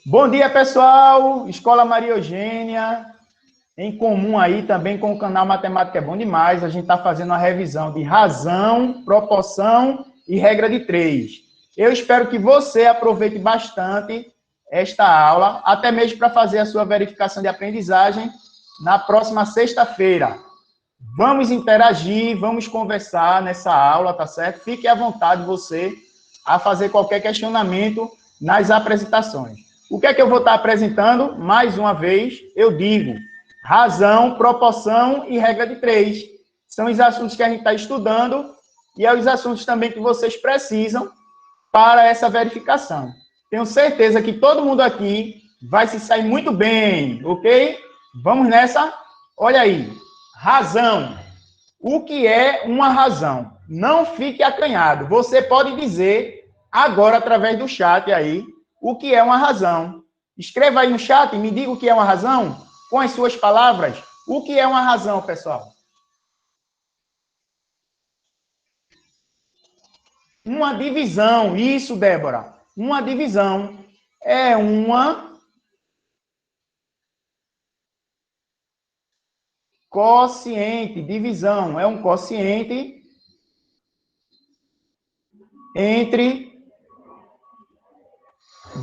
Bom dia, pessoal. Escola Maria Eugênia, em comum aí também com o canal Matemática é Bom Demais. A gente está fazendo uma revisão de razão, proporção e regra de 3. Eu espero que você aproveite bastante esta aula, até mesmo para fazer a sua verificação de aprendizagem na próxima sexta-feira. Vamos interagir, vamos conversar nessa aula, tá certo? Fique à vontade você a fazer qualquer questionamento nas apresentações. O que é que eu vou estar apresentando? Mais uma vez, eu digo razão, proporção e regra de 3. São os assuntos que a gente está estudando e é os assuntos também que vocês precisam para essa verificação. Tenho certeza que todo mundo aqui vai se sair muito bem, ok? Vamos nessa? Olha aí, razão. O que é uma razão? Não fique acanhado. Você pode dizer agora, através do chat aí, o que é uma razão. Escreva aí no chat e me diga o que é uma razão, com as suas palavras. O que é uma razão, pessoal? Uma divisão. Isso, Débora. Uma divisão é uma quociente. Divisão é um quociente entre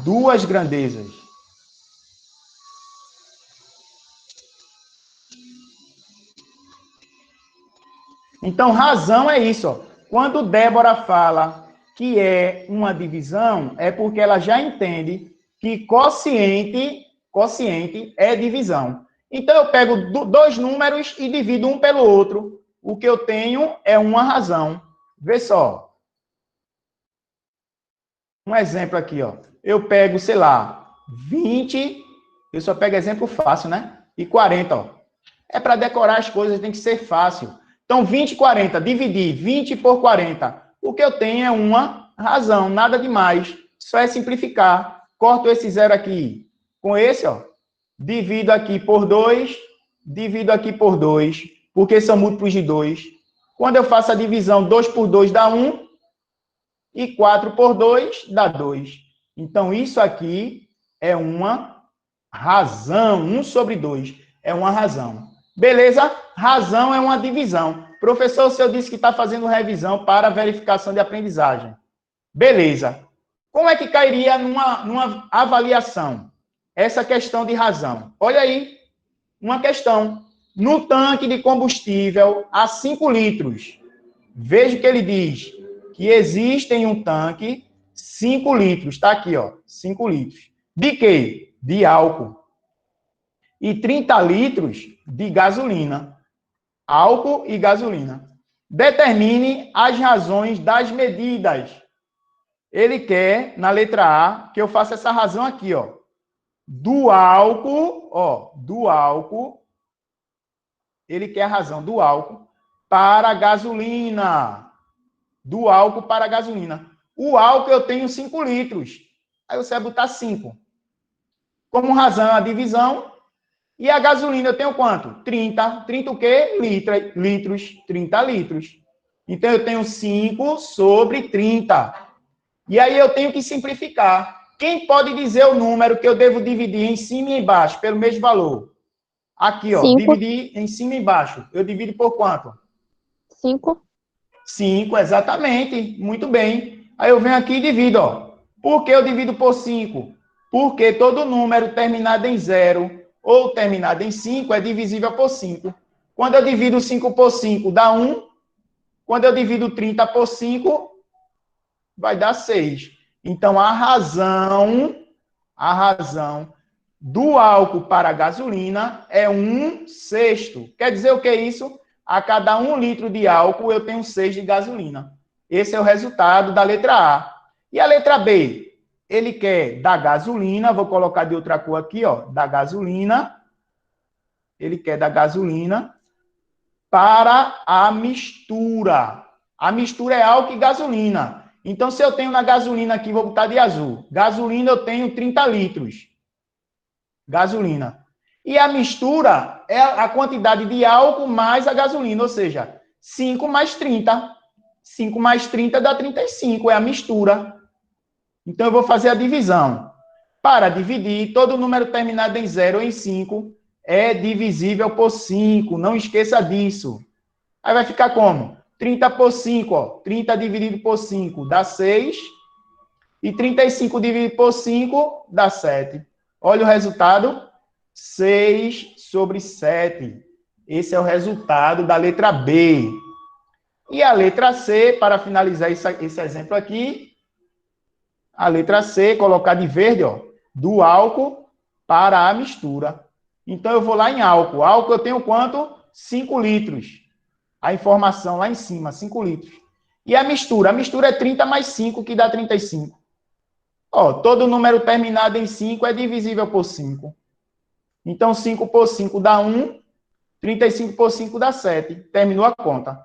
duas grandezas. Então, razão é isso. Ó. Quando Débora fala que é uma divisão, é porque ela já entende que quociente é divisão. Então, eu pego dois números e divido um pelo outro. O que eu tenho é uma razão. Vê só. Um exemplo aqui, ó. Eu pego, sei lá, 20, eu só pego exemplo fácil, né? E 40, ó. É para decorar as coisas, tem que ser fácil. Então, 20 e 40, dividir 20 por 40. O que eu tenho é uma razão, nada demais. Só é simplificar. Corto esse zero aqui com esse, ó. Divido aqui por 2, divido aqui por 2, porque são múltiplos de 2. Quando eu faço a divisão, 2 por 2 dá 1, e 4 por 2 dá 2. Então, isso aqui é uma razão. 1 sobre 2 é uma razão. Beleza? Razão é uma divisão. Professor, o senhor disse que está fazendo revisão para verificação de aprendizagem. Beleza. Como é que cairia numa avaliação essa questão de razão? Olha aí, uma questão. No tanque de combustível a 5 litros, veja que ele diz que existe em um tanque 5 litros. Está aqui, ó, 5 litros. De quê? De álcool. E 30 litros de gasolina. Álcool e gasolina. Determine as razões das medidas. Ele quer, na letra A, que eu faça essa razão aqui, ó. Do álcool, ele quer a razão do álcool para a gasolina. Do álcool para a gasolina. O álcool eu tenho 5 litros. Aí você vai botar 5. Como razão, a divisão. E a gasolina eu tenho quanto? 30. 30 o quê? Litros. 30 litros. Então, eu tenho 5 sobre 30. E aí eu tenho que simplificar. Quem pode dizer o número que eu devo dividir em cima e embaixo pelo mesmo valor? Aqui, ó. 5. Dividir em cima e embaixo. Eu divido por quanto? 5. 5, exatamente. Muito bem. Aí eu venho aqui e divido, ó. Por que eu divido por 5? Porque todo número terminado em 0 ou terminado em 5 é divisível por 5. Quando eu divido 5 por 5, dá 1. Quando eu divido 30 por 5, vai dar 6. Então, a razão do álcool para a gasolina é 1/6. Quer dizer o que é isso? A cada 1 litro de álcool, eu tenho 6 de gasolina. Esse é o resultado da letra A. E a letra B? Ele quer da gasolina, vou colocar de outra cor aqui, ó, da gasolina. Ele quer da gasolina para a mistura. A mistura é álcool e gasolina. Então, se eu tenho na gasolina aqui, vou botar de azul. Gasolina, eu tenho 30 litros. Gasolina. E a mistura é a quantidade de álcool mais a gasolina, ou seja, 5 mais 30. 5 mais 30 dá 35, é a mistura. Então, eu vou fazer a divisão. Para dividir, todo número terminado em 0 ou em 5 é divisível por 5. Não esqueça disso. Aí vai ficar como? 30 por 5, ó. 30 dividido por 5 dá 6. E 35 dividido por 5 dá 7. Olha o resultado. 6 sobre 7. Esse é o resultado da letra B. E a letra C, para finalizar esse exemplo aqui, a letra C, colocar de verde, ó, do álcool para a mistura. Então, eu vou lá em álcool. Álcool eu tenho quanto? 5 litros. A informação lá em cima, 5 litros. E a mistura? A mistura é 30 mais 5, que dá 35. Ó, todo número terminado em 5 é divisível por 5. Então, 5 por 5 dá 1, 35 por 5 dá 7. Terminou a conta.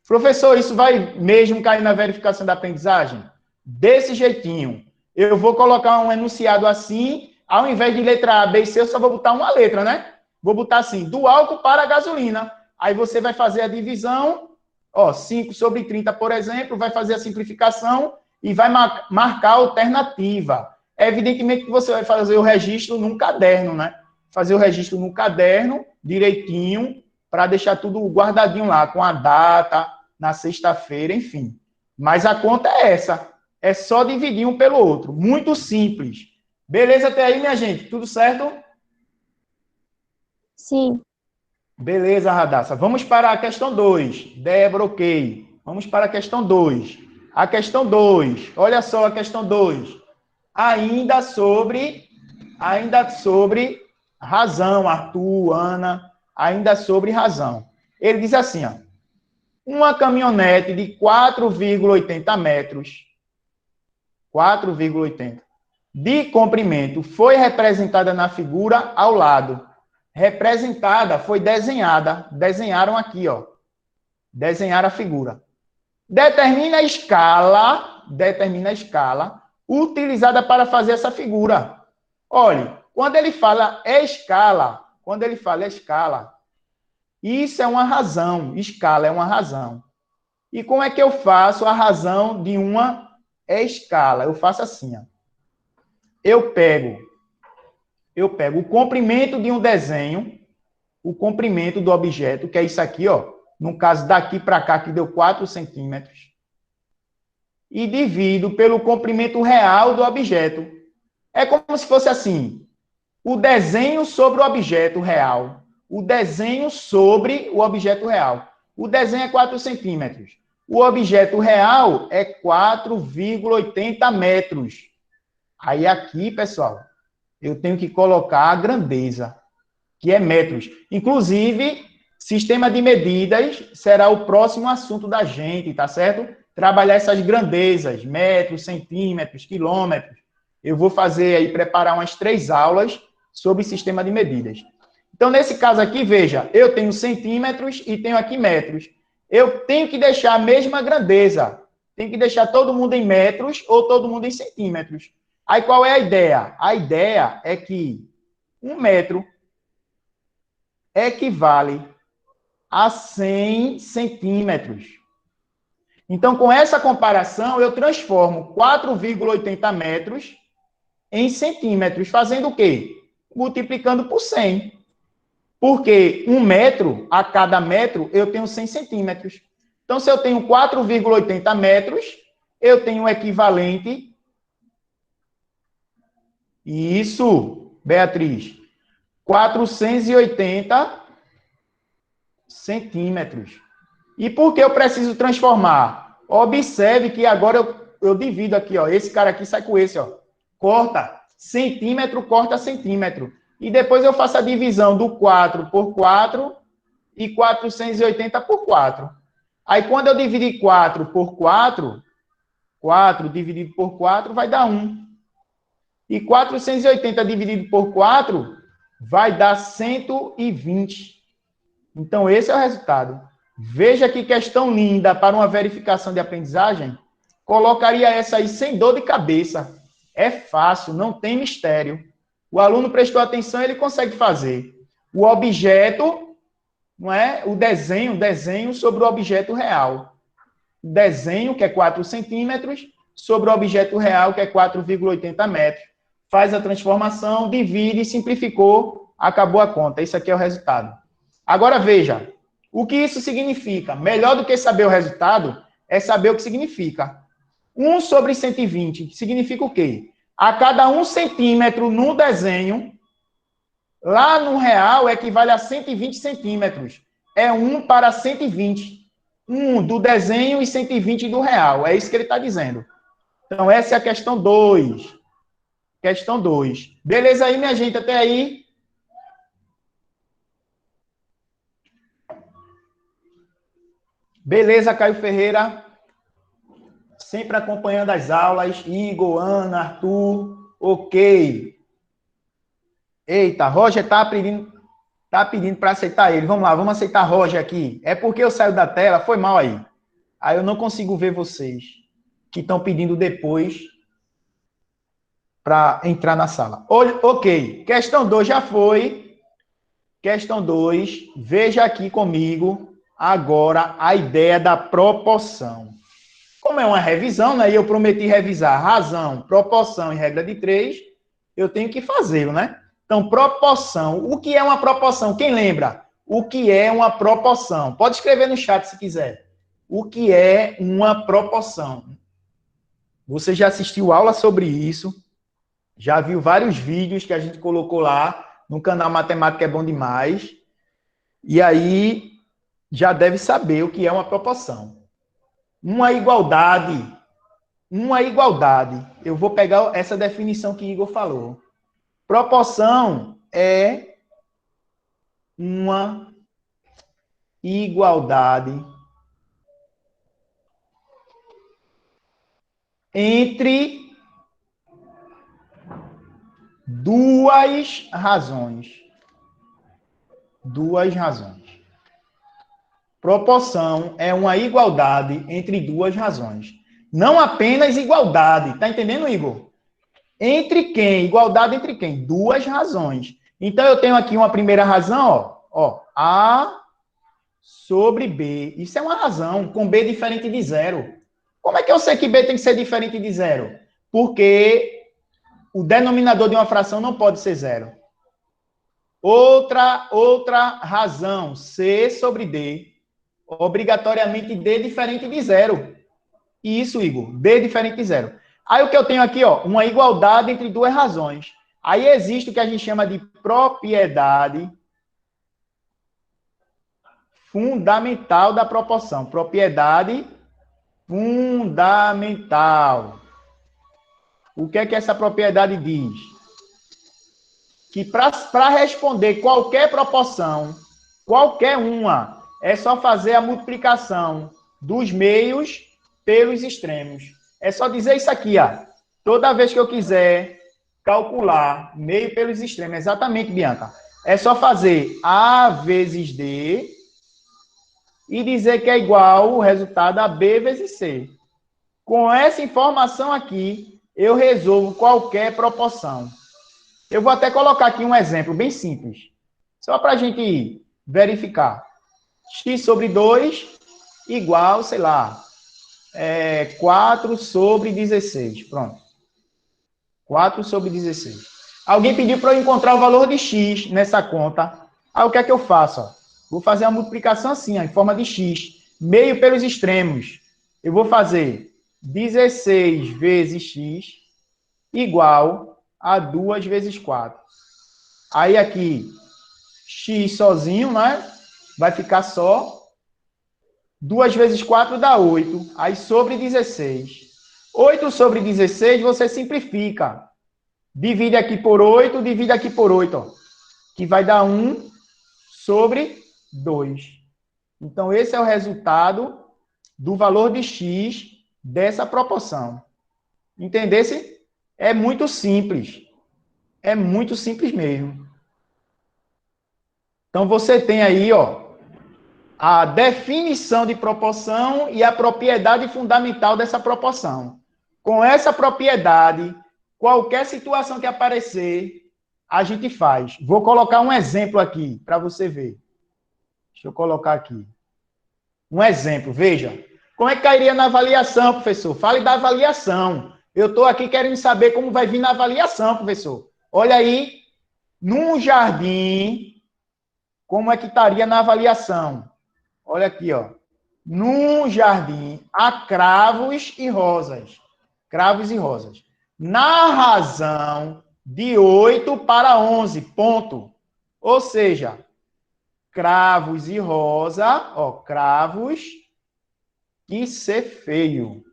Professor, isso vai mesmo cair na verificação da aprendizagem? Desse jeitinho. Eu vou colocar um enunciado assim, ao invés de letra A, B e C, eu só vou botar uma letra, né? Vou botar assim, do álcool para a gasolina. Aí você vai fazer a divisão, ó, 5 sobre 30, por exemplo, vai fazer a simplificação e vai marcar a alternativa. Evidentemente que você vai fazer o registro num caderno, né? Fazer o registro no caderno, direitinho, para deixar tudo guardadinho lá, com a data, na sexta-feira, enfim. Mas a conta é essa. É só dividir um pelo outro. Muito simples. Beleza até aí, minha gente? Tudo certo? Sim. Beleza, Radassa. Vamos para a questão 2. Débora, ok. Vamos para a questão 2. A questão 2. Olha só a questão 2. Ainda sobre razão, Arthur, Ana, ainda sobre razão. Ele diz assim, ó, uma caminhonete de 4,80 metros, 4,80, de comprimento, foi representada na figura ao lado. Representada foi desenhada. Desenharam aqui, ó. Desenharam a figura. Determina a escala utilizada para fazer essa figura. Olhe, quando ele fala escala, isso é uma razão, escala é uma razão. E como é que eu faço a razão de uma escala? Eu faço assim, ó. Eu pego o comprimento de um desenho, o comprimento do objeto, que é isso aqui, ó. No caso, daqui para cá, que deu 4 centímetros. E divido pelo comprimento real do objeto. É como se fosse assim, o desenho sobre o objeto real. O desenho sobre o objeto real. O desenho é 4 centímetros. O objeto real é 4,80 metros. Aí aqui, pessoal, eu tenho que colocar a grandeza, que é metros. Inclusive, sistema de medidas será o próximo assunto da gente, tá certo? Trabalhar essas grandezas, metros, centímetros, quilômetros. Eu vou fazer aí, preparar umas 3 aulas sobre sistema de medidas. Então, nesse caso aqui, veja, eu tenho centímetros e tenho aqui metros. Eu tenho que deixar a mesma grandeza. Tenho que deixar todo mundo em metros ou todo mundo em centímetros. Aí, qual é a ideia? A ideia é que 1 metro equivale a 100 centímetros. Então, com essa comparação, eu transformo 4,80 metros em centímetros, fazendo o quê? Multiplicando por 100. Porque 1 metro, a cada metro, eu tenho 100 centímetros. Então, se eu tenho 4,80 metros, eu tenho o equivalente. Isso, Beatriz. 480 centímetros. E por que eu preciso transformar? Observe que agora eu divido aqui, ó. Esse cara aqui sai com esse, ó. Corta centímetro, corta centímetro. E depois eu faço a divisão do 4 por 4 e 480 por 4. Aí, quando eu dividir 4 por 4, 4 dividido por 4 vai dar 1. E 480 dividido por 4 vai dar 120. Então, esse é o resultado. Veja que questão linda para uma verificação de aprendizagem. Colocaria essa aí sem dor de cabeça. É fácil, não tem mistério. O aluno prestou atenção, ele consegue fazer. O objeto, não é? O desenho sobre o objeto real. O desenho, que é 4 centímetros, sobre o objeto real, que é 4,80 metros. faz a transformação, divide, simplificou, acabou a conta. Isso aqui é o resultado. Agora, veja, o que isso significa? Melhor do que saber o resultado é saber o que significa. 1 sobre 120 significa o quê? A cada 1 centímetro no desenho, lá no real, equivale a 120 centímetros. É 1 para 120. 1 do desenho e 120 do real. É isso que ele está dizendo. Então, essa é a questão 2. Questão 2. Beleza aí, minha gente? Até aí? Beleza, Caio Ferreira? Sempre acompanhando as aulas. Igor, Ana, Arthur. Ok. Eita, Roger tá pedindo para aceitar ele. Vamos lá, vamos aceitar Roger aqui. É porque eu saio da tela, foi mal aí. Aí eu não consigo ver vocês que estão pedindo depois para entrar na sala. Ok, questão 2 já foi. Questão 2, veja aqui comigo agora a ideia da proporção. Como é uma revisão, né? E eu prometi revisar razão, proporção e regra de 3, eu tenho que fazê-lo, né? Então, proporção. O que é uma proporção? Quem lembra? O que é uma proporção? Pode escrever no chat se quiser. O que é uma proporção? Você já assistiu aula sobre isso, já viu vários vídeos que a gente colocou lá no canal Matemática é Bom Demais, e aí já deve saber o que é uma proporção. Uma igualdade. Eu vou pegar essa definição que Igor falou. Proporção é uma igualdade entre duas razões. Duas razões. Proporção é uma igualdade entre duas razões. Não apenas igualdade. Tá entendendo, Igor? Entre quem? Igualdade entre quem? Duas razões. Então, eu tenho aqui uma primeira razão, ó. A sobre B. Isso é uma razão, com B diferente de zero. Como é que eu sei que B tem que ser diferente de zero? Porque o denominador de uma fração não pode ser zero. Outra razão, C sobre D. Obrigatoriamente D diferente de zero. Isso, Igor. D diferente de zero. Aí o que eu tenho aqui, ó, uma igualdade entre duas razões. Aí existe o que a gente chama de propriedade fundamental da proporção. Propriedade fundamental. O que é que essa propriedade diz? Que para responder qualquer proporção, qualquer uma, é só fazer a multiplicação dos meios pelos extremos. É só dizer isso aqui, ó. Toda vez que eu quiser calcular meio pelos extremos, exatamente, Bianca, é só fazer A vezes D e dizer que é igual o resultado a B vezes C. Com essa informação aqui, eu resolvo qualquer proporção. Eu vou até colocar aqui um exemplo bem simples, só para a gente verificar. X sobre 2 igual, sei lá, 4 sobre 16. Pronto. 4 sobre 16. Alguém pediu para eu encontrar o valor de X nessa conta. Aí o que é que eu faço? Ó? Vou fazer a multiplicação assim, ó, em forma de X. Meio pelos extremos. Eu vou fazer 16 vezes X igual a 2 vezes 4. Aí aqui, X sozinho, né? Vai ficar só. 2 vezes 4 dá 8. Aí sobre 16. 8 sobre 16 você simplifica. Divide aqui por 8, divide aqui por 8, ó, que vai dar 1 sobre 2. Então, esse é o resultado do valor de X dessa proporção. Entendesse? É muito simples. É muito simples mesmo. Então, você tem aí, ó, a definição de proporção e a propriedade fundamental dessa proporção. Com essa propriedade, qualquer situação que aparecer, a gente faz. Vou colocar um exemplo aqui para você ver. Deixa eu colocar aqui. Um exemplo, veja. Como é que cairia na avaliação, professor? Fale da avaliação. Eu estou aqui querendo saber como vai vir na avaliação, professor. Olha aí, num jardim, como é que estaria na avaliação? Olha aqui, ó. Num jardim, há cravos e rosas. Cravos e rosas. Na razão de 8 para 11, ponto. Ou seja, cravos e rosa, ó, cravos e ser feio.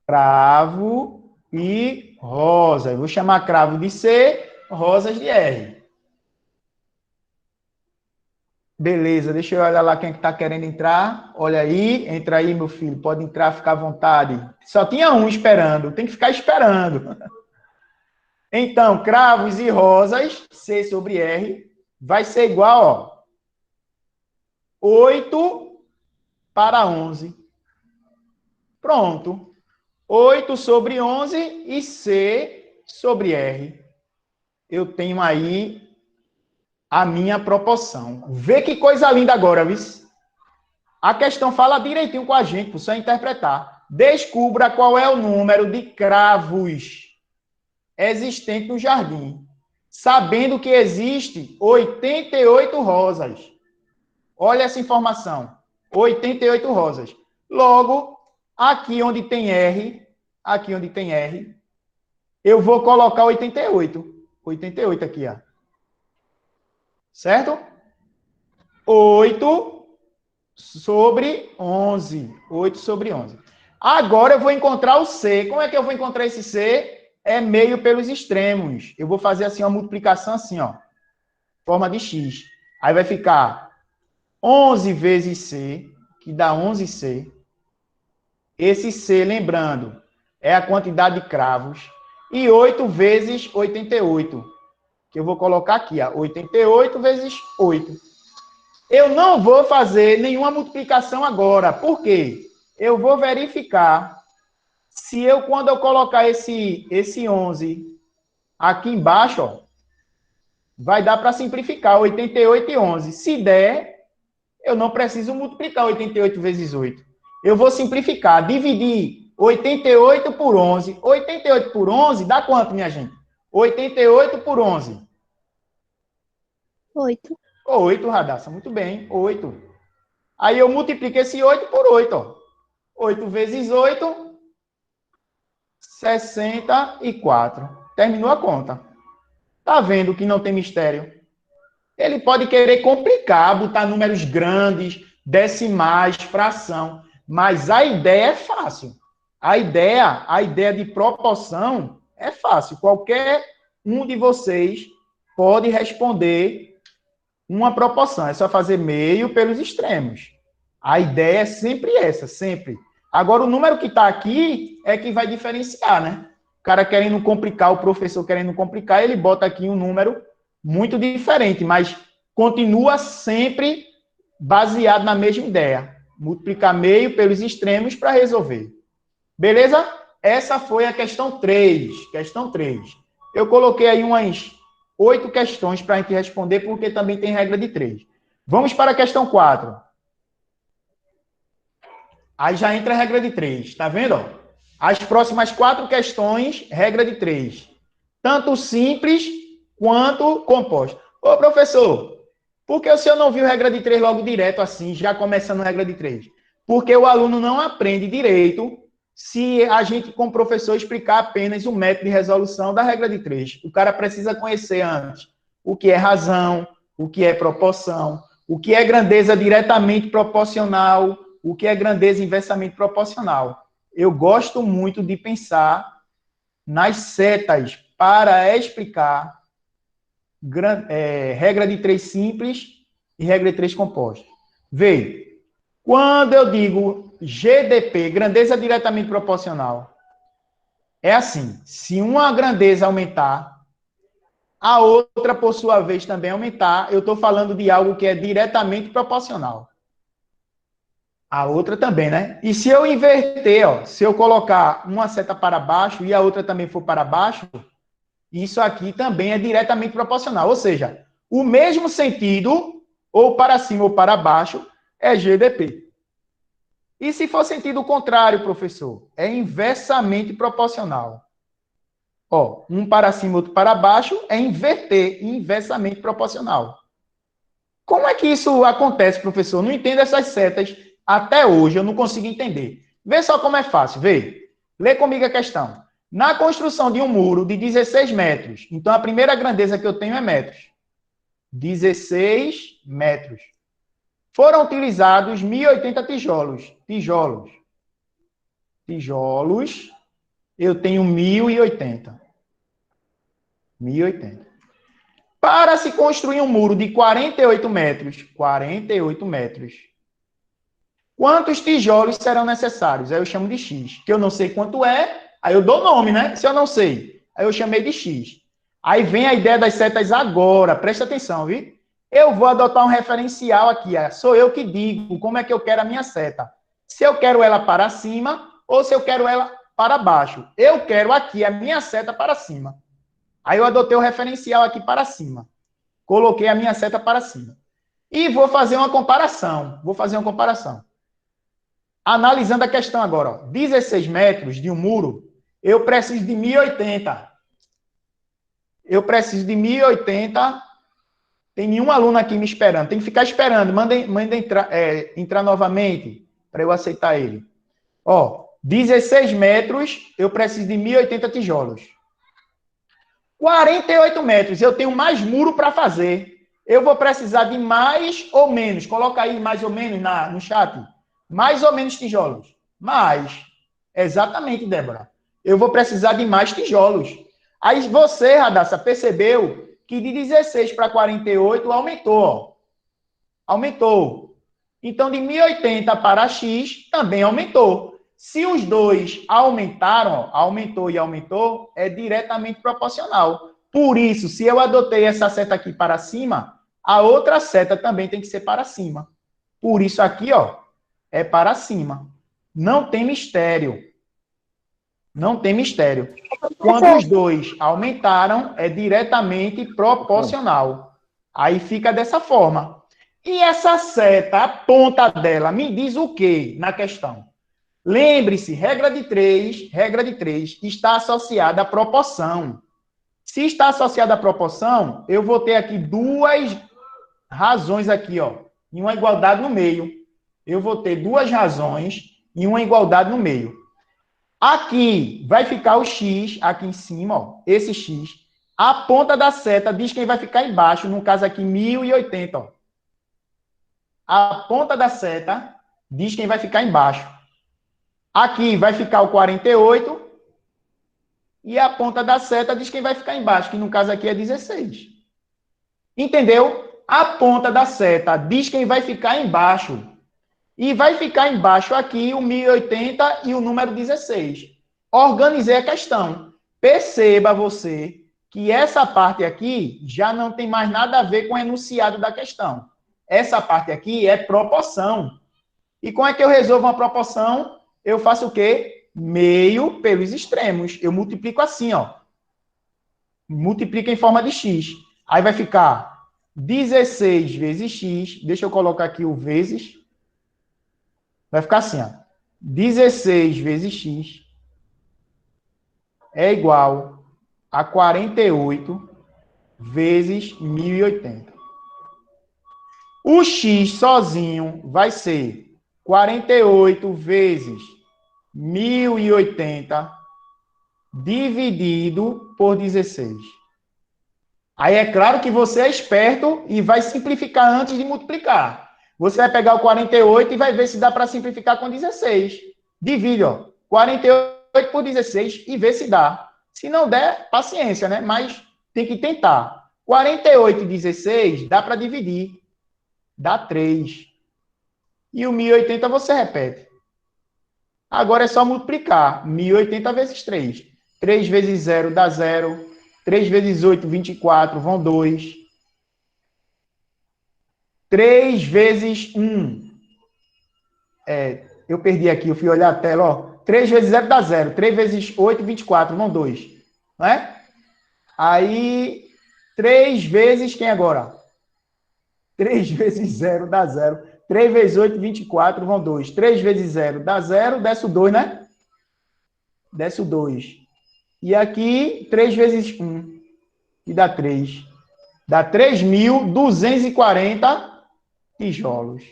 Cravo e rosa. Eu vou chamar cravo de C, rosas de R. Beleza, deixa eu olhar lá quem está querendo entrar. Olha aí, entra aí, meu filho. Pode entrar, ficar à vontade. Só tinha um esperando, tem que ficar esperando. Então, cravos e rosas, C sobre R, vai ser igual, ó, 8 para 11. Pronto. 8 sobre 11 e C sobre R. Eu tenho aí a minha proporção. Vê que coisa linda agora, viu? A questão fala direitinho com a gente, para você interpretar. Descubra qual é o número de cravos existente no jardim, sabendo que existe 88 rosas. Olha essa informação. 88 rosas. Logo, aqui onde tem R, eu vou colocar 88. 88 aqui, ó. Certo? 8 sobre 11. 8 sobre 11. Agora eu vou encontrar o C. Como é que eu vou encontrar esse C? É meio pelos extremos. Eu vou fazer assim uma multiplicação assim, ó. Forma de X. Aí vai ficar 11 vezes C, que dá 11C. Esse C, lembrando, é a quantidade de cravos. E 8 vezes 88. Que eu vou colocar aqui, ó. 88 vezes 8. Eu não vou fazer nenhuma multiplicação agora. Por quê? Eu vou verificar se eu, quando eu colocar esse 11 aqui embaixo, ó, vai dar para simplificar 88 e 11. Se der, eu não preciso multiplicar 88 vezes 8. Eu vou simplificar, dividir 88 por 11. 88 por 11 dá quanto, minha gente? 88 por 11. 8. 8, Radassa, muito bem, 8. Aí eu multiplico esse 8 por 8, ó. 8 vezes 8, 64. Terminou a conta. Tá vendo que não tem mistério? Ele pode querer complicar, botar números grandes, decimais, fração, mas a ideia é fácil. A ideia de proporção é fácil. Qualquer um de vocês pode responder uma proporção. É só fazer meio pelos extremos. A ideia é sempre essa, sempre. Agora, o número que está aqui é que vai diferenciar, né? O cara querendo complicar, o professor querendo complicar, ele bota aqui um número muito diferente, mas continua sempre baseado na mesma ideia. Multiplicar meio pelos extremos para resolver. Beleza? Essa foi a questão 3. Questão 3. Eu coloquei aí umas 8 questões para a gente responder, porque também tem regra de 3. Vamos para a questão 4. Aí já entra a regra de 3, tá vendo? As próximas 4 questões, regra de 3. Tanto simples quanto composta. Ô, professor, por que o senhor não viu regra de 3 logo direto assim, já começando a regra de 3? Porque o aluno não aprende direito se a gente, como professor, explicar apenas o método de resolução da regra de 3. O cara precisa conhecer antes o que é razão, o que é proporção, o que é grandeza diretamente proporcional, o que é grandeza inversamente proporcional. Eu gosto muito de pensar nas setas para explicar regra de 3 simples e regra de 3 composta. Veja, quando eu digo GDP, grandeza diretamente proporcional, é assim, se uma grandeza aumentar, a outra, por sua vez, também aumentar, eu estou falando de algo que é diretamente proporcional. A outra também, né? E se eu inverter, ó, se eu colocar uma seta para baixo e a outra também for para baixo, isso aqui também é diretamente proporcional. Ou seja, o mesmo sentido, ou para cima ou para baixo, é GDP. E se for sentido contrário, professor? É inversamente proporcional. Ó, um para cima, outro para baixo, é inverter, inversamente proporcional. Como é que isso acontece, professor? Não entendo essas setas até hoje, eu não consigo entender. Vê só como é fácil, vê. Lê comigo a questão. Na construção de um muro de 16 metros, então a primeira grandeza que eu tenho é metros. 16 metros. Foram utilizados 1.080 tijolos. Tijolos. Eu tenho 1.080. 1.080. Para se construir um muro de 48 metros, 48 metros, quantos tijolos serão necessários? Aí eu chamo de X, que eu não sei quanto é, aí eu dou nome, né? Se eu não sei, aí eu chamei de X. Aí vem a ideia das setas agora, presta atenção, viu? Eu vou adotar um referencial aqui, sou eu que digo como é que eu quero a minha seta. Se eu quero ela para cima ou se eu quero ela para baixo. Eu quero aqui a minha seta para cima. Aí eu adotei o referencial aqui para cima. Coloquei a minha seta para cima. E vou fazer uma comparação. Analisando a questão agora. Ó. 16 metros de um muro, eu preciso de 1.080. Eu preciso de 1.080. Tem nenhum aluno aqui me esperando. Tem que ficar esperando. Manda entrar novamente para eu aceitar ele. Ó, 16 metros, eu preciso de 1.080 tijolos. 48 metros, eu tenho mais muro para fazer. Eu vou precisar de mais ou menos. Coloca aí mais ou menos no chat. Mais ou menos tijolos. Mais. Exatamente, Débora. Eu vou precisar de mais tijolos. Aí você, Radassa, percebeu que de 16 para 48 aumentou. Ó. Aumentou. Então, de 1.080 para X também aumentou. Se os dois aumentaram, aumentou e aumentou, é diretamente proporcional. Por isso, se eu adotei essa seta aqui para cima, a outra seta também tem que ser para cima. Por isso aqui, ó, é para cima. Não tem mistério. Não tem mistério. Quando os dois aumentaram, é diretamente proporcional. Aí fica dessa forma. E essa seta, a ponta dela, me diz o que na questão? Lembre-se, regra de 3 está associada à proporção. Se está associada à proporção, eu vou ter aqui duas razões aqui, ó, em uma igualdade no meio. Eu vou ter duas razões e uma igualdade no meio. Aqui vai ficar o X, aqui em cima, ó, esse X. A ponta da seta diz quem vai ficar embaixo, no caso aqui, 1.080, ó. A ponta da seta diz quem vai ficar embaixo. Aqui vai ficar o 48 e a ponta da seta diz quem vai ficar embaixo, que no caso aqui é 16. Entendeu? A ponta da seta diz quem vai ficar embaixo. E vai ficar embaixo aqui o 1.080 e o número 16. Organizei a questão. Perceba você que essa parte aqui já não tem mais nada a ver com o enunciado da questão. Essa parte aqui é proporção. E como é que eu resolvo uma proporção? Eu faço o quê? Meio pelos extremos. Eu multiplico assim, ó. Multiplica em forma de x. Aí vai ficar 16 vezes x. Deixa eu colocar aqui o vezes. Vai ficar assim, ó. 16 vezes x é igual a 48 vezes 1.080. O x sozinho vai ser 48 vezes 1.080 dividido por 16. Aí é claro que você é esperto e vai simplificar antes de multiplicar. Você vai pegar o 48 e vai ver se dá para simplificar com 16. Divide, ó, 48 por 16 e vê se dá. Se não der, paciência, né? Mas tem que tentar. 48 e 16 dá para dividir. Dá 3. E o 1.080 você repete. Agora é só multiplicar. 1.080 vezes 3. 3 vezes 0 dá 0. 3 vezes 8, 24, vão 2. 3 vezes 1. Eu perdi aqui, eu fui olhar a tela, ó. 3 vezes 0 dá 0. 3 vezes 8, 24, vão 2. Não é? Aí, 3 vezes quem agora? 3 vezes 0 dá 0. 3 vezes 8, 24, vão 2. 3 vezes 0 dá 0, desce o 2, né? Desce o 2. E aqui, 3 vezes 1, e dá 3. Dá 3.240 tijolos.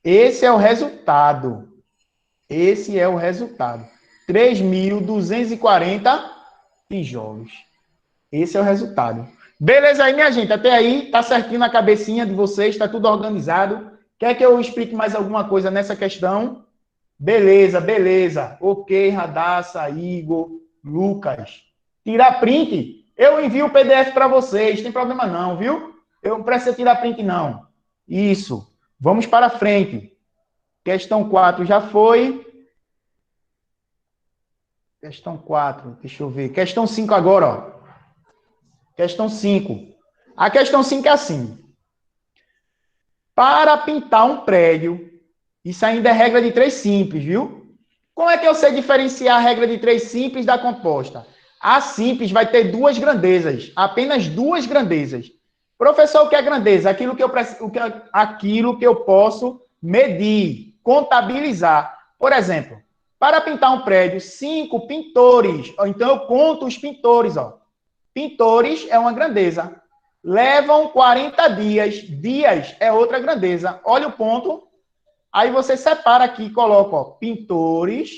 Esse é o resultado. Esse é o resultado. 3.240 tijolos. Esse é o resultado. Beleza aí, minha gente? Até aí, tá certinho na cabecinha de vocês, tá tudo organizado. Quer que eu explique mais alguma coisa nessa questão? Beleza, beleza. Ok, Radassa, Igor, Lucas. Tirar print? Eu envio o PDF para vocês, tem problema não, viu? Eu não preciso tirar print, não. Isso. Vamos para frente. Questão 4 já foi. Questão 4, deixa eu ver. Questão 5 agora, ó. Questão 5. A questão 5 é assim. Para pintar um prédio, isso ainda é regra de 3 simples, viu? Como é que eu sei diferenciar a regra de 3 simples da composta? A simples vai ter 2 grandezas, apenas 2 grandezas. Professor, o que é grandeza? Aquilo que eu posso medir, contabilizar. Por exemplo, para pintar um prédio, 5 pintores. Então, eu conto os pintores, ó. Pintores é uma grandeza. Levam 40 dias. Dias é outra grandeza. Olha o ponto. Aí você separa aqui e coloca, ó, pintores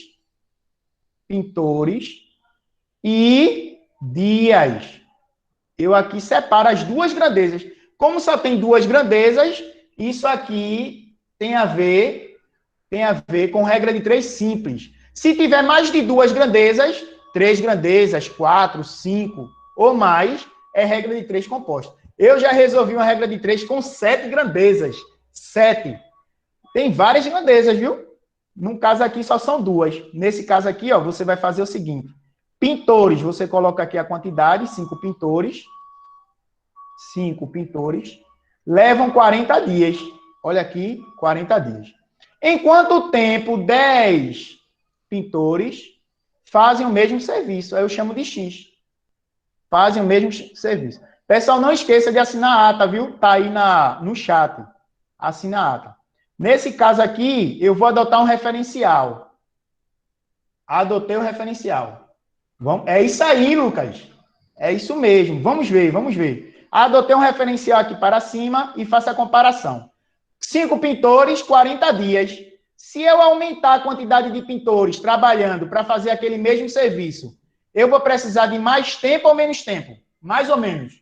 e dias. Eu aqui separo as 2 grandezas. Como só tem 2 grandezas, isso aqui tem a ver com regra de 3 simples. Se tiver mais de 2 grandezas, 3 grandezas, 4, 5 ou mais, é regra de 3 composta. Eu já resolvi uma regra de 3 com 7 grandezas. 7. Tem várias grandezas, viu? Num caso aqui só são 2. Nesse caso aqui, ó, você vai fazer o seguinte. Pintores, você coloca aqui a quantidade, 5 pintores. 5 pintores. Levam 40 dias. Olha aqui, 40 dias. Em quanto tempo 10 pintores fazem o mesmo serviço? Aí eu chamo de X. Fazem o mesmo serviço. Pessoal, não esqueça de assinar a ata, viu? Tá aí no chat. Assina a ata. Nesse caso aqui, eu vou adotar um referencial. Adotei o referencial. É isso aí, Lucas. É isso mesmo. Vamos ver, vamos ver. Adotei um referencial aqui para cima e faço a comparação. 5 pintores, 40 dias. Se eu aumentar a quantidade de pintores trabalhando para fazer aquele mesmo serviço, eu vou precisar de mais tempo ou menos tempo? Mais ou menos.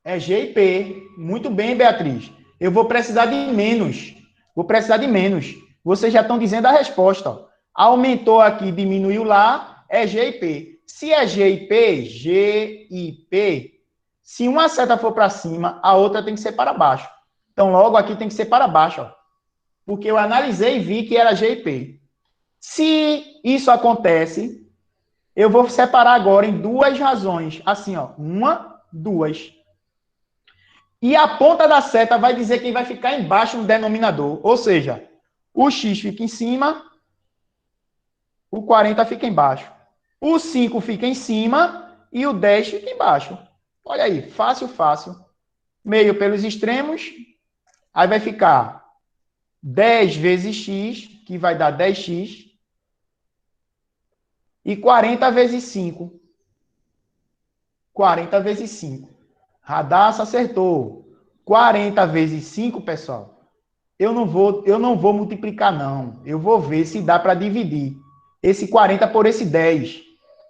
É G e P. Muito bem, Beatriz. Eu vou precisar de menos. Vou precisar de menos. Vocês já estão dizendo a resposta. Ó. Aumentou aqui, diminuiu lá, é G e P. Se é G e P, se uma seta for para cima, a outra tem que ser para baixo. Então, logo aqui tem que ser para baixo. Ó. Porque eu analisei e vi que era G e P. Se isso acontece, eu vou separar agora em 2 razões. Assim, ó. 1, 2. E a ponta da seta vai dizer quem vai ficar embaixo no denominador. Ou seja, o X fica em cima, o 40 fica embaixo. O 5 fica em cima e o 10 fica embaixo. Olha aí, fácil, fácil. Meio pelos extremos, aí vai ficar 10 vezes x, que vai dar 10x, e 40 vezes 5. 40 vezes 5. Radassa acertou. 40 vezes 5, pessoal. Eu não vou multiplicar, não. Eu vou ver se dá para dividir esse 40 por esse 10.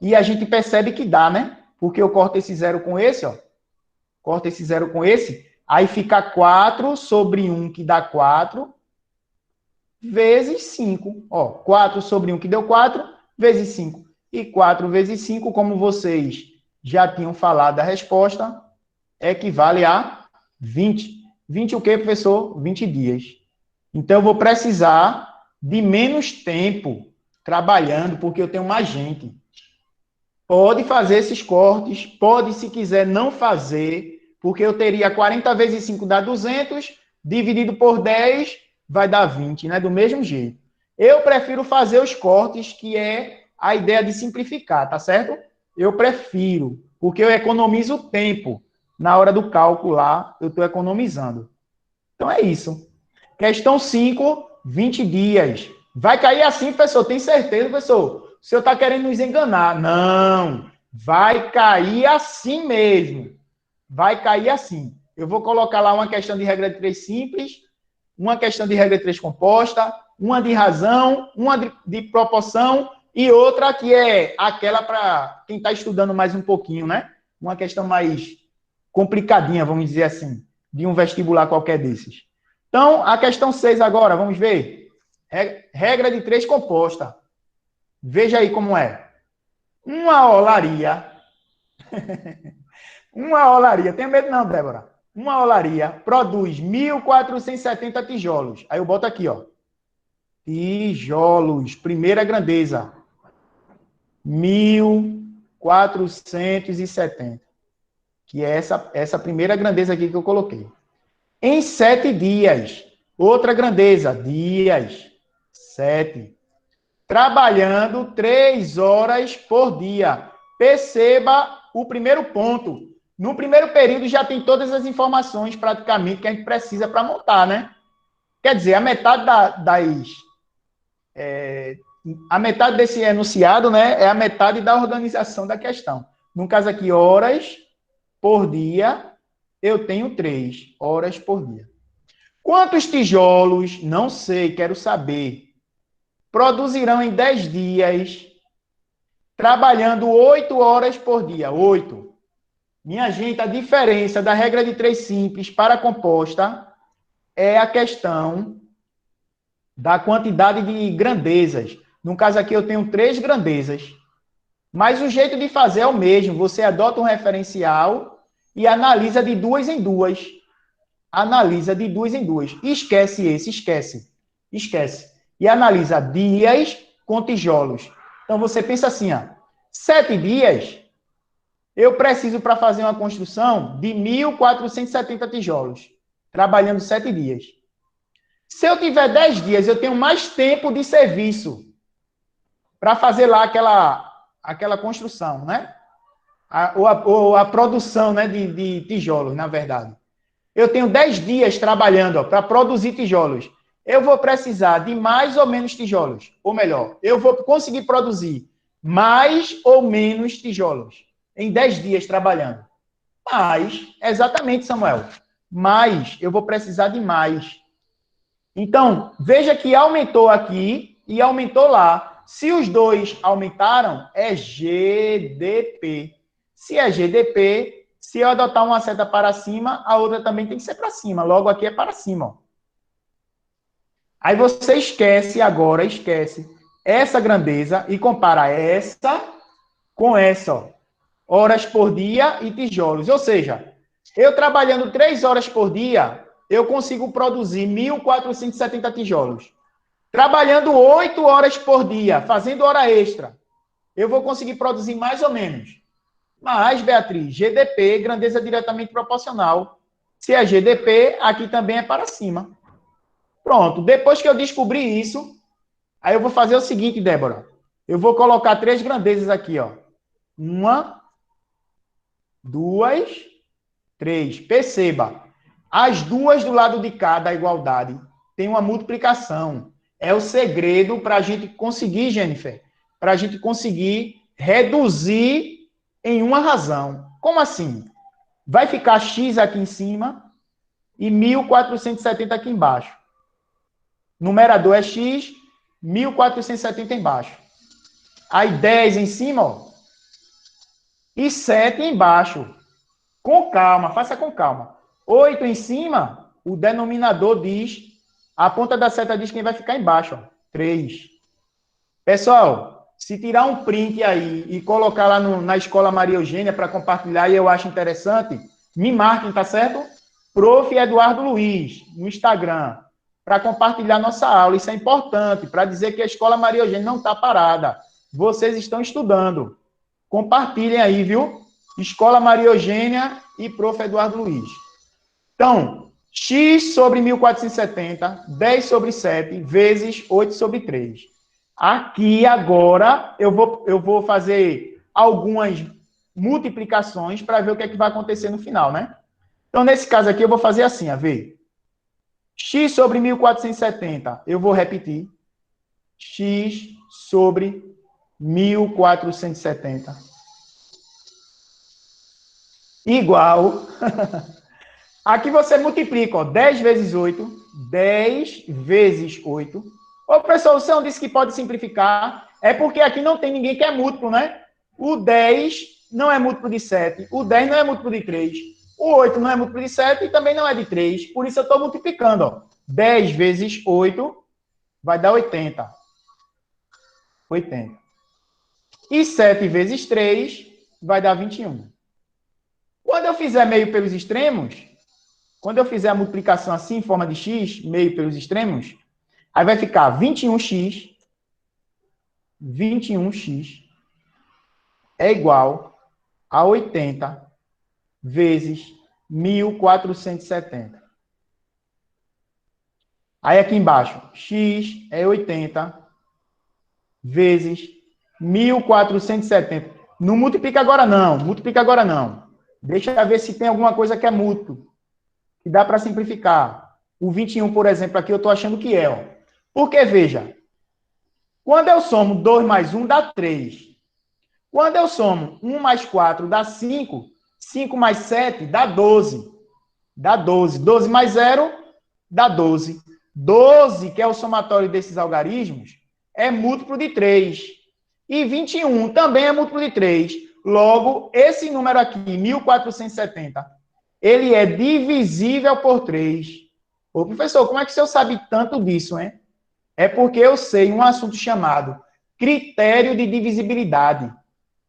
E a gente percebe que dá, né? Porque eu corto esse 0 com esse, ó. Corto esse 0 com esse. Aí fica 4 sobre 1, que dá 4, vezes 5. Ó, 4 sobre 1, que deu 4, vezes 5. E 4 vezes 5, como vocês já tinham falado a resposta, equivale a 20. 20 o quê, professor? 20 dias. Então, eu vou precisar de menos tempo trabalhando, porque eu tenho mais gente. Pode fazer esses cortes, pode, se quiser, não fazer, porque eu teria 40 vezes 5 dá 200, dividido por 10 vai dar 20, né? Do mesmo jeito. Eu prefiro fazer os cortes, que é a ideia de simplificar, tá certo? Eu prefiro, porque eu economizo tempo. Na hora do cálculo lá, eu estou economizando. Então é isso. Questão 5, 20 dias. Vai cair assim, professor? Tem certeza, professor? O senhor está querendo nos enganar. Não. Vai cair assim mesmo. Vai cair assim. Eu vou colocar lá uma questão de regra de 3 simples, uma questão de regra de 3 composta, uma de razão, uma de proporção e outra que é aquela para quem está estudando mais um pouquinho, né? Uma questão mais complicadinha, vamos dizer assim, de um vestibular qualquer desses. Então, a questão 6 agora, vamos ver. Regra de 3 composta. Veja aí como é. Uma olaria. Uma olaria. Tem medo não, Débora. Uma olaria produz 1.470 tijolos. Aí eu boto aqui, ó. Tijolos. Primeira grandeza. 1.470. Que é essa primeira grandeza aqui que eu coloquei. Em 7 dias. Outra grandeza. Dias. 7. Trabalhando 3 horas por dia. Perceba o primeiro ponto. No primeiro período já tem todas as informações praticamente que a gente precisa para montar, né? Quer dizer, a metade a metade desse enunciado, né, é a metade da organização da questão. No caso aqui, horas por dia, eu tenho 3 horas por dia. Quantos tijolos? Não sei, quero saber. Produzirão em 10 dias, trabalhando 8 horas por dia. 8. Minha gente, a diferença da regra de 3 simples para a composta é a questão da quantidade de grandezas. No caso aqui, eu tenho 3 grandezas. Mas o jeito de fazer é o mesmo. Você adota um referencial e analisa de 2 em 2. Analisa de 2 em 2. Esquece esse, esquece. Esquece. E analisa dias com tijolos. Então, você pensa assim, ó, 7 dias, eu preciso para fazer uma construção de 1.470 tijolos, trabalhando 7 dias. Se eu tiver 10 dias, eu tenho mais tempo de serviço para fazer lá aquela construção, né? Ou a produção, né, de tijolos, na verdade. Eu tenho 10 dias trabalhando para produzir tijolos. Eu vou precisar de mais ou menos tijolos. Ou melhor, eu vou conseguir produzir mais ou menos tijolos em 10 dias trabalhando. Mas, exatamente, Samuel. Mas eu vou precisar de mais. Então, veja que aumentou aqui e aumentou lá. Se os dois aumentaram, é GDP. Se é GDP, se eu adotar uma seta para cima, a outra também tem que ser para cima. Logo aqui é para cima. Ó. Aí você esquece agora, esquece essa grandeza e compara essa com essa. Ó. Horas por dia e tijolos. Ou seja, eu trabalhando 3 horas por dia, eu consigo produzir 1.470 tijolos. Trabalhando 8 horas por dia, fazendo hora extra, eu vou conseguir produzir mais ou menos. Mas, Beatriz, GDP, grandeza diretamente proporcional. Se é GDP, aqui também é para cima. Pronto. Depois que eu descobri isso, aí eu vou fazer o seguinte, Débora. Eu vou colocar 3 grandezas aqui, ó. 1, 2, 3. Perceba. As duas do lado de cá da igualdade tem uma multiplicação. É o segredo para a gente conseguir, Jennifer, para a gente conseguir reduzir em uma razão. Como assim? Vai ficar x aqui em cima e 1.470 aqui embaixo. Numerador é x, 1.470 embaixo. Aí 10 em cima, ó, e 7 embaixo. Com calma, faça com calma. 8 em cima, o denominador diz, a ponta da seta diz quem vai ficar embaixo, ó, 3. Pessoal, se tirar um print aí e colocar lá na Escola Maria Eugênia para compartilhar e eu acho interessante, me marquem, tá certo? Prof. Eduardo Luiz, no Instagram, para compartilhar nossa aula. Isso é importante, para dizer que a Escola Maria Eugênia não está parada. Vocês estão estudando. Compartilhem aí, viu? Escola Maria Eugênia e Prof. Eduardo Luiz. Então, x sobre 1.470, 10 sobre 7, vezes 8 sobre 3. Aqui, agora, eu vou fazer algumas multiplicações para ver o que é que vai acontecer no final, né? Então, nesse caso aqui, eu vou fazer assim, a ver. X sobre 1470. Eu vou repetir. X sobre 1470. Igual. Aqui você multiplica, ó, 10 vezes 8. 10 vezes 8. Ô, professor, você não disse que pode simplificar? É porque aqui não tem ninguém que é múltiplo, né? O 10 não é múltiplo de 7. O 10 não é múltiplo de 3. O 8 não é múltiplo de 7 e também não é de 3. Por isso eu estou multiplicando, ó. 10 vezes 8 vai dar 80. 80. E 7 vezes 3 vai dar 21. Quando eu fizer meio pelos extremos, quando eu fizer a multiplicação assim, em forma de x, meio pelos extremos, aí vai ficar 21x, 21x é igual a 80 vezes 1470. Aí aqui embaixo, x é 80 vezes 1470. Não multiplica agora não, multiplica agora não. Deixa eu ver se tem alguma coisa que é múltiplo, que dá para simplificar. O 21, por exemplo, aqui eu estou achando que é. Ó. Porque, veja, quando eu somo 2 mais 1 dá 3. Quando eu somo 1 mais 4 dá 5. 5 mais 7 dá 12. Dá 12. 12 mais 0 dá 12. 12, que é o somatório desses algarismos, é múltiplo de 3. E 21 também é múltiplo de 3. Logo, esse número aqui, 1470, ele é divisível por 3. Ô, professor, como é que o senhor sabe tanto disso, hein? É porque eu sei um assunto chamado critério de divisibilidade.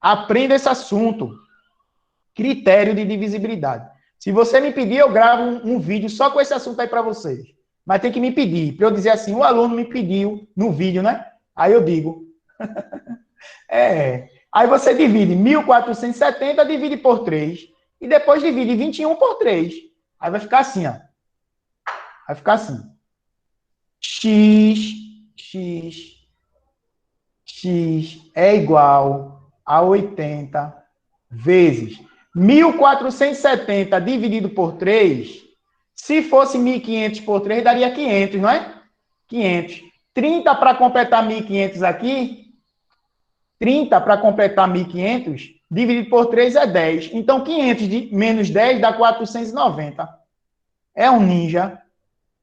Aprenda esse assunto. Critério de divisibilidade. Se você me pedir, eu gravo um vídeo só com esse assunto aí para vocês. Mas tem que me pedir, para eu dizer assim, o aluno me pediu no vídeo, né? Aí eu digo. Aí você divide 1470, divide por 3. E depois divide 21 por 3. Aí vai ficar assim, ó. Vai ficar assim. X é igual a 80 vezes 1470 dividido por 3. Se fosse 1500 por 3, daria 500, não é? 500. 30 para completar 1500 aqui. 30 para completar 1500, dividido por 3 é 10. Então, 500 menos 10 dá 490. É um ninja.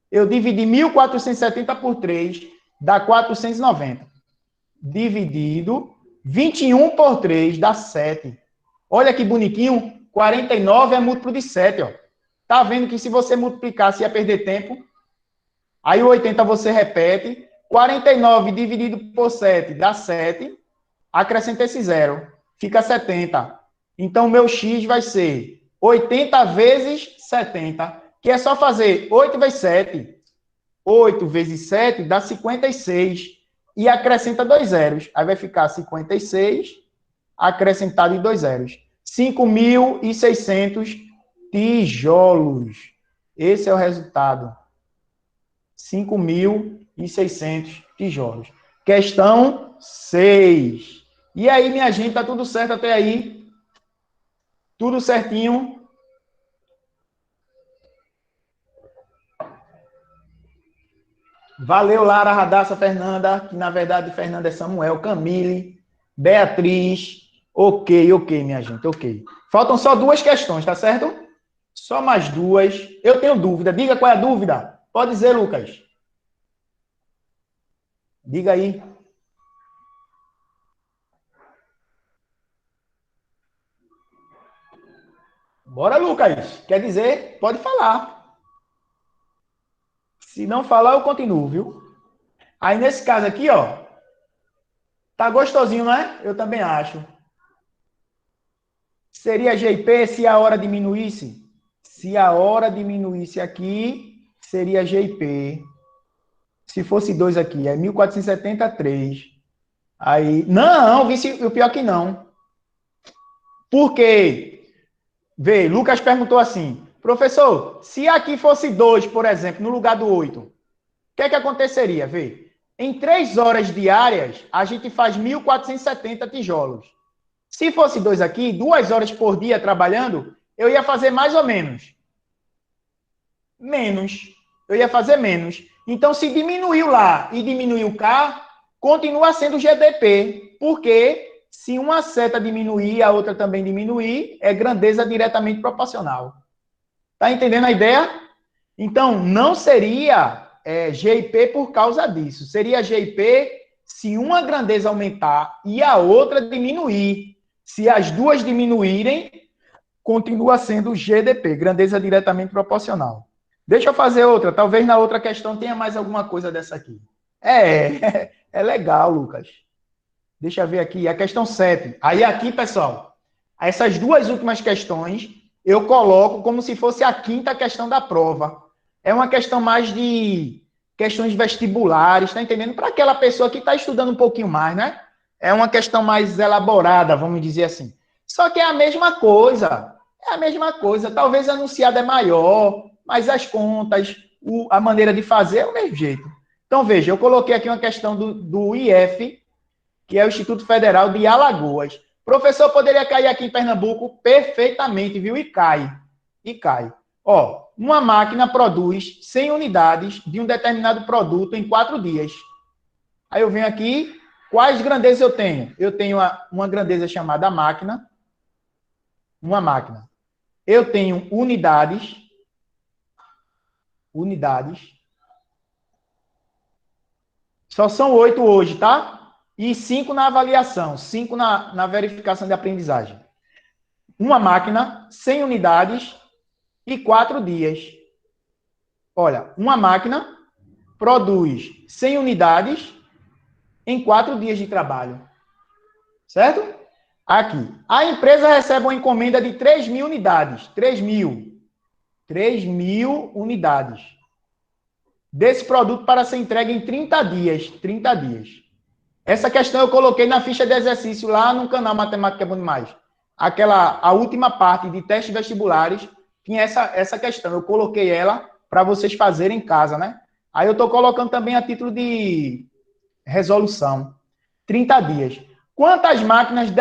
Eu dividi 1470 por 3, dá 490. Dividido 21 por 3 dá 7. Olha que bonitinho. 49 é múltiplo de 7, ó. Tá vendo que se você multiplicar, ia perder tempo? Aí o 80 você repete. 49 dividido por 7 dá 7. Acrescenta esse zero. Fica 70. Então, o meu x vai ser 80 vezes 70. Que é só fazer 8 vezes 7. 8 vezes 7 dá 56. E acrescenta 2 zeros. Aí vai ficar 56 acrescentado em 2 zeros. 5.600 tijolos. Esse é o resultado. 5.600 tijolos. Questão 6. E aí, minha gente, tá tudo certo até aí? Tudo certinho? Valeu, Lara, Radassa, Fernanda, que na verdade Fernanda é Samuel, Camille, Beatriz. Ok, minha gente, ok. Faltam só 2 questões, tá certo? Só mais 2. Eu tenho dúvida. Diga qual é a dúvida. Pode dizer, Lucas. Diga aí. Bora, Lucas. Quer dizer, pode falar. Se não falar, eu continuo, viu? Aí, nesse caso aqui, ó, tá gostosinho, não é? Eu também acho. Seria GP se a hora diminuísse? Se a hora diminuísse aqui, seria GP. Se fosse 2 aqui, é 1473. Aí, não, o pior que não. Por quê? Vê, Lucas perguntou assim, professor, se aqui fosse 2, por exemplo, no lugar do 8, o que é que aconteceria? Vê, em 3 horas diárias, a gente faz 1470 tijolos. Se fosse 2 aqui, 2 horas por dia trabalhando, eu ia fazer mais ou menos. Menos. eu ia fazer menos. Então, se diminuiu lá e diminuiu cá, continua sendo GDP, porque se uma seta diminuir e a outra também diminuir, é grandeza diretamente proporcional. Tá entendendo a ideia? Então, não seria GIP por causa disso. Seria GIP se uma grandeza aumentar e a outra diminuir. Se as duas diminuírem, continua sendo GDP, grandeza diretamente proporcional. Deixa eu fazer outra. Talvez na outra questão tenha mais alguma coisa dessa aqui. É legal, Lucas. Deixa eu ver aqui. A questão 7. Aí aqui, pessoal, essas duas últimas questões eu coloco como se fosse a quinta questão da prova. É uma questão mais de questões vestibulares, tá entendendo? Para aquela pessoa que está estudando um pouquinho mais, né? É uma questão mais elaborada, vamos dizer assim. Só que é a mesma coisa. É a mesma coisa. Talvez a anunciada é maior, mas as contas, a maneira de fazer é o mesmo jeito. Então, veja, eu coloquei aqui uma questão do IF, que é o Instituto Federal de Alagoas. Professor, poderia cair aqui em Pernambuco perfeitamente, viu? E cai. E cai. Ó, uma máquina produz 100 unidades de um determinado produto em 4 dias. Aí eu venho aqui, quais grandezas eu tenho? Eu tenho uma grandeza chamada máquina. Uma máquina. Eu tenho unidades. Unidades. Só são 8 hoje, tá? E 5 na avaliação, 5 na verificação de aprendizagem. Uma máquina, 100 unidades e 4 dias. Olha, uma máquina produz 100 unidades em 4 dias de trabalho. Certo? Aqui. A empresa recebe uma encomenda de 3.000 unidades. 3.000 unidades. Desse produto para ser entregue em 30 dias. 30 dias. Essa questão eu coloquei na ficha de exercício lá no canal Matemática é Bom Demais. A última parte de testes vestibulares tinha essa questão. Eu coloquei ela para vocês fazerem em casa, né? Aí eu estou colocando também a título de resolução. 30 dias. Quantas máquinas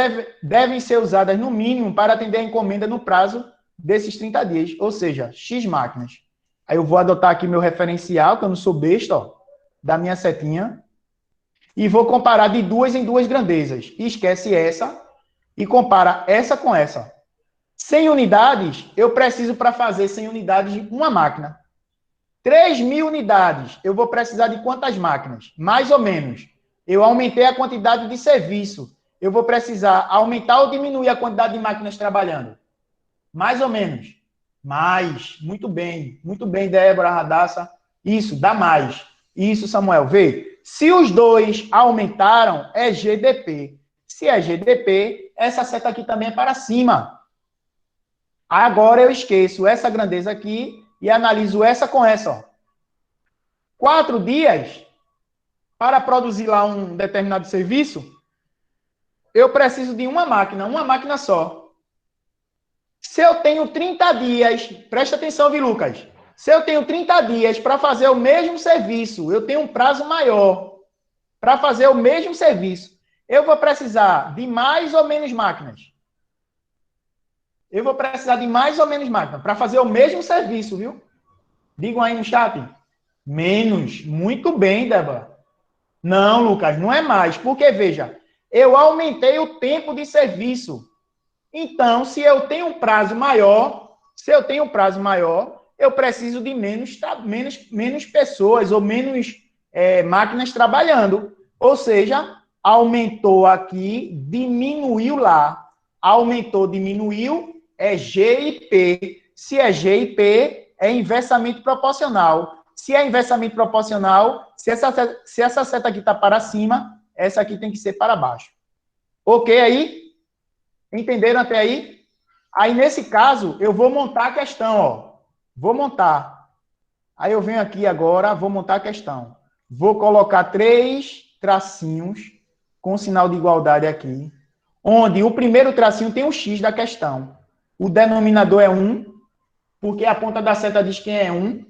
devem ser usadas no mínimo para atender a encomenda no prazo desses 30 dias? Ou seja, X máquinas. Aí eu vou adotar aqui meu referencial, que eu não sou besta, ó, da minha setinha. E vou comparar de 2 em 2 grandezas. E esquece essa e compara essa com essa. 100 unidades, eu preciso para fazer 100 unidades de uma máquina. 3.000 unidades, eu vou precisar de quantas máquinas? Mais ou menos. Eu aumentei a quantidade de serviço. Eu vou precisar aumentar ou diminuir a quantidade de máquinas trabalhando? Mais ou menos. Mais. Muito bem, Débora, Radassa. Isso, dá mais. Isso, Samuel, vê. Se os dois aumentaram, é GDP. Se é GDP, essa seta aqui também é para cima. Agora eu esqueço essa grandeza aqui e analiso essa com essa. Ó. 4 dias para produzir lá um determinado serviço, eu preciso de uma máquina só. Se eu tenho 30 dias, presta atenção, viu, Lucas? Se eu tenho 30 dias para fazer o mesmo serviço, eu tenho um prazo maior para fazer o mesmo serviço. Eu vou precisar de mais ou menos máquinas? Eu vou precisar de mais ou menos máquinas para fazer o mesmo serviço, viu? Digam aí no chat. Menos. Muito bem, Débora. Não, Lucas, não é mais. Porque, veja, eu aumentei o tempo de serviço. Então, se eu tenho um prazo maior, eu preciso de menos pessoas ou menos máquinas trabalhando. Ou seja, aumentou aqui, diminuiu lá. Aumentou, diminuiu, é GIP. Se é GIP, é inversamente proporcional. Se é inversamente proporcional, se essa seta aqui está para cima, essa aqui tem que ser para baixo. Ok aí? Entenderam até aí? Aí, nesse caso, eu vou montar a questão, ó. Vou montar. Aí eu venho aqui agora, vou montar a questão. Vou colocar 3 tracinhos com sinal de igualdade aqui, onde o primeiro tracinho tem o X da questão. O denominador é 1, porque a ponta da seta diz quem é 1,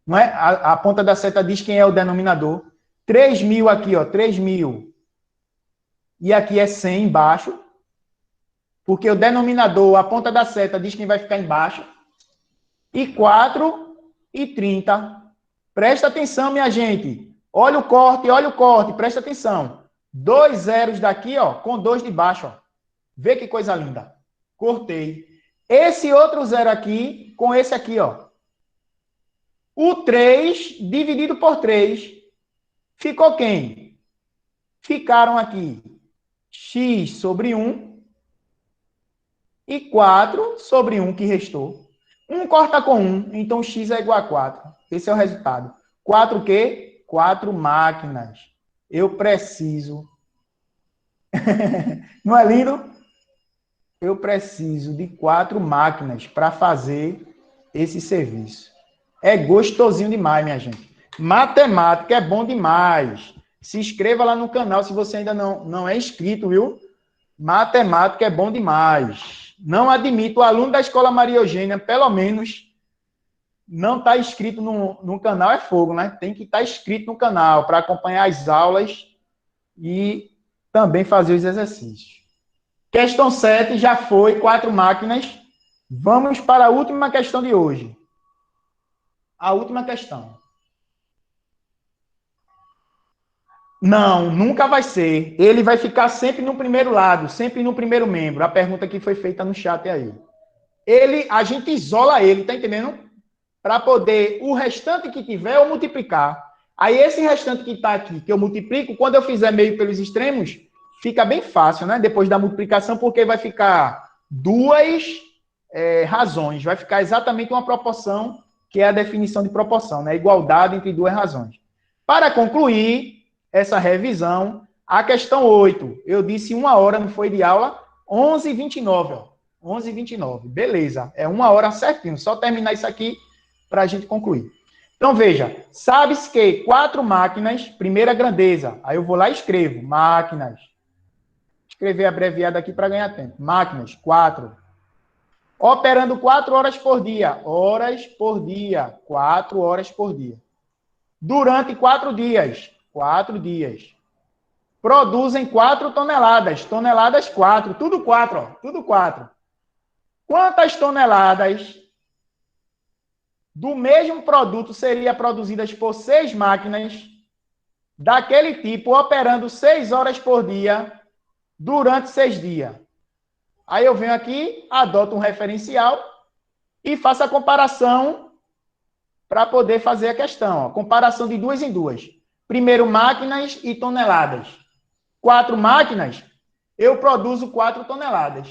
não é? A ponta da seta diz quem é o denominador. 3.000 aqui, ó, 3.000. E aqui é 100 embaixo, porque o denominador, a ponta da seta diz quem vai ficar embaixo. E 4 e 30. Presta atenção, minha gente. Olha o corte, presta atenção. 2 zeros daqui, ó, com 2 de baixo, ó. Vê que coisa linda. Cortei. Esse outro zero aqui com esse aqui, ó. O 3 dividido por 3. Ficou quem? Ficaram aqui x sobre 1 e 4 sobre 1 que restou. 1 corta com 1, então x é igual a 4. Esse é o resultado. 4 o quê? 4 máquinas. Eu preciso. Não é lindo? Eu preciso de 4 máquinas para fazer esse serviço. É gostosinho demais, minha gente. Matemática é bom demais. Se inscreva lá no canal se você ainda não é inscrito, viu? Matemática é bom demais. Não admito o aluno da Escola Maria Eugênia, pelo menos, não está inscrito no canal, é fogo, né? Tem que estar inscrito no canal para acompanhar as aulas e também fazer os exercícios. Questão 7 já foi, 4 máquinas. Vamos para a última questão de hoje. A última questão. Não, nunca vai ser. Ele vai ficar sempre no primeiro lado, sempre no primeiro membro. A pergunta que foi feita no chat aí. A gente isola ele, tá entendendo? Para poder o restante que tiver eu multiplicar. Aí esse restante que está aqui, que eu multiplico, quando eu fizer meio pelos extremos, fica bem fácil, né? Depois da multiplicação, porque vai ficar duas razões. Vai ficar exatamente uma proporção, que é a definição de proporção, né? Igualdade entre duas razões. Para concluir essa revisão, a questão 8. Eu disse 1 hora, não foi de aula? 11h29, ó. 11h29. Beleza. É 1 hora certinho. Só terminar isso aqui para a gente concluir. Então, veja. Sabe-se que 4 máquinas, primeira grandeza. Aí eu vou lá e escrevo. Máquinas. Escrever abreviado aqui para ganhar tempo. Máquinas, 4. Operando 4 horas por dia. Horas por dia. 4 horas por dia. Durante 4 dias. 4 dias. Produzem 4 toneladas. Toneladas 4. Tudo 4, ó. Tudo 4. Quantas toneladas do mesmo produto seriam produzidas por 6 máquinas daquele tipo, operando 6 horas por dia durante 6 dias? Aí eu venho aqui, adoto um referencial e faço a comparação para poder fazer a questão. Ó. Comparação de 2 em 2. Primeiro, máquinas e toneladas. 4 máquinas, eu produzo 4 toneladas.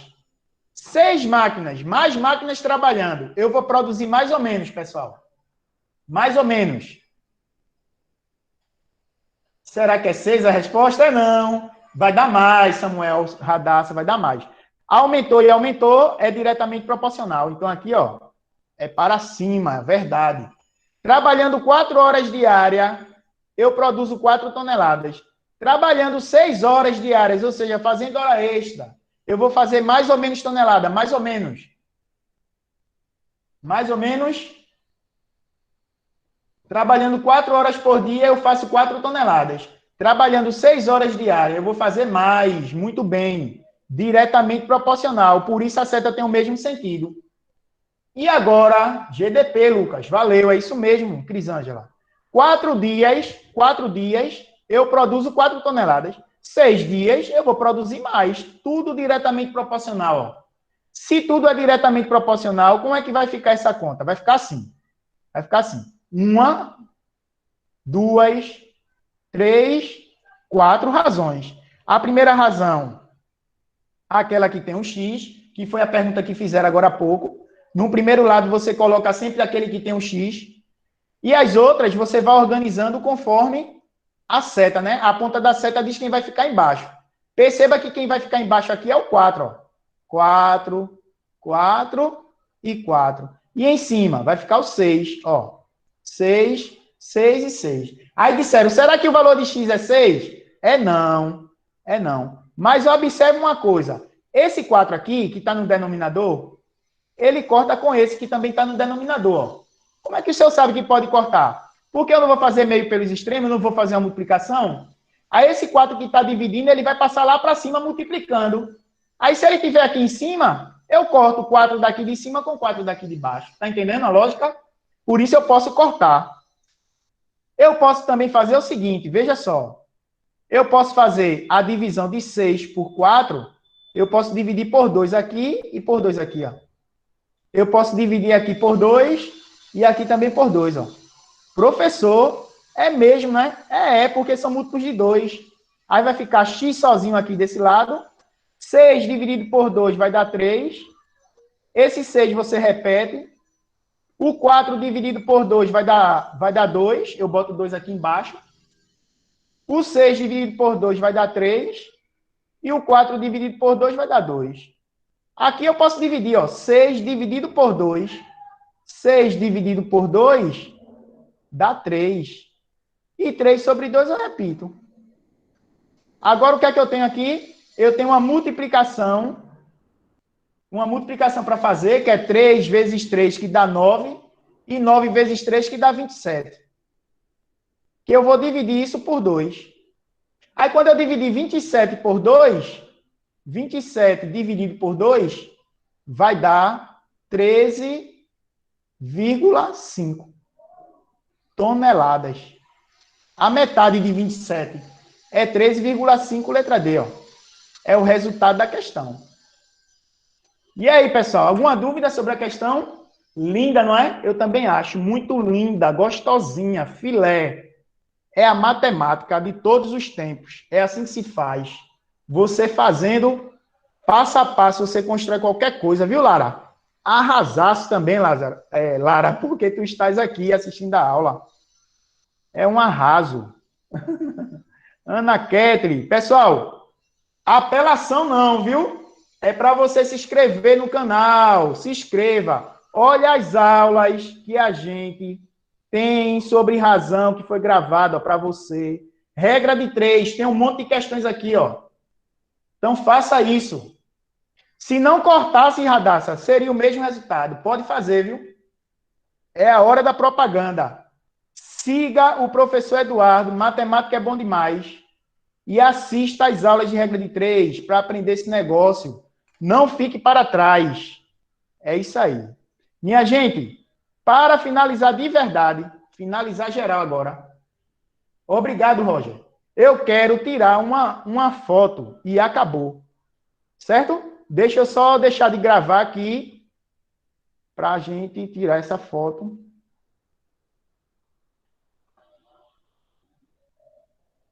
6 máquinas, mais máquinas trabalhando. Eu vou produzir mais ou menos, pessoal. Mais ou menos. Será que é 6 a resposta? É não. Vai dar mais, Samuel Radassa, vai dar mais. Aumentou e aumentou, é diretamente proporcional. Então, aqui, ó, é para cima, é verdade. Trabalhando 4 horas diárias, eu produzo 4 toneladas. Trabalhando 6 horas diárias, ou seja, fazendo hora extra, eu vou fazer mais ou menos tonelada, mais ou menos. Mais ou menos. Trabalhando 4 horas por dia, eu faço 4 toneladas. Trabalhando 6 horas diárias, eu vou fazer mais, muito bem. Diretamente proporcional, por isso a seta tem o mesmo sentido. E agora, GDP, Lucas, valeu, é isso mesmo, Crisângela. 4 dias, eu produzo 4 toneladas. 6 dias, eu vou produzir mais. Tudo diretamente proporcional. Ó. Se tudo é diretamente proporcional, como é que vai ficar essa conta? Vai ficar assim. Vai ficar assim. 1, 2, 3, 4 razões. A primeira razão, aquela que tem um X, que foi a pergunta que fizeram agora há pouco. No primeiro lado, você coloca sempre aquele que tem um X. E as outras, você vai organizando conforme a seta, né? A ponta da seta diz quem vai ficar embaixo. Perceba que quem vai ficar embaixo aqui é o 4, ó. 4, 4 e 4. E em cima vai ficar o 6, ó. 6, 6 e 6. Aí disseram, será que o valor de x é 6? É não. É não. Mas observe uma coisa. Esse 4 aqui, que está no denominador, ele corta com esse que também está no denominador, ó. Como é que o senhor sabe que pode cortar? Porque eu não vou fazer meio pelos extremos, não vou fazer uma multiplicação. Aí esse 4 que está dividindo, ele vai passar lá para cima multiplicando. Aí se ele estiver aqui em cima, eu corto 4 daqui de cima com 4 daqui de baixo. Está entendendo a lógica? Por isso eu posso cortar. Eu posso também fazer o seguinte, veja só. Eu posso fazer a divisão de 6 por 4, eu posso dividir por 2 aqui e por 2 aqui, ó. Eu posso dividir aqui por 2 e aqui também por 2, ó. Professor, é mesmo, né? Porque são múltiplos de 2. Aí vai ficar x sozinho aqui desse lado. 6 dividido por 2 vai dar 3. Esse 6 você repete. O 4 dividido por 2 vai dar 2. Eu boto 2 aqui embaixo. O 6 dividido por 2 vai dar 3. E o 4 dividido por 2 vai dar 2. Aqui eu posso dividir, ó. 6 dividido por 2. 6 dividido por 2 dá 3. E 3 sobre 2 eu repito. Agora, o que é que eu tenho aqui? Eu tenho uma multiplicação para fazer, que é 3 vezes 3, que dá 9, e 9 vezes 3, que dá 27. Que eu vou dividir isso por 2. Aí, quando eu dividir 27 por 2, 27 dividido por 2 vai dar 13,5 toneladas. A metade de 27 é 13,5, letra D, ó. É o resultado da questão. E aí, pessoal, alguma dúvida sobre a questão? Linda, não é? Eu também acho. Muito linda, gostosinha, filé. É a matemática de todos os tempos. É assim que se faz. Você fazendo passo a passo, você constrói qualquer coisa, viu, Lara? Arrasasse também, Lázaro. Lara, porque tu estás aqui assistindo a aula. É um arraso. Ana Ketri. Pessoal, apelação não, viu? É para você se inscrever no canal. Se inscreva. Olha as aulas que a gente tem sobre razão, que foi gravada para você. Regra de 3, tem um monte de questões aqui, ó. Então faça isso. Se não cortasse, Radassa, seria o mesmo resultado. Pode fazer, viu? É a hora da propaganda. Siga o professor Eduardo, matemática é bom demais. E assista às aulas de regra de 3 para aprender esse negócio. Não fique para trás. É isso aí. Minha gente, para finalizar de verdade, finalizar geral agora. Obrigado, Roger. Eu quero tirar uma foto e acabou. Certo? Deixa eu só deixar de gravar aqui para a gente tirar essa foto.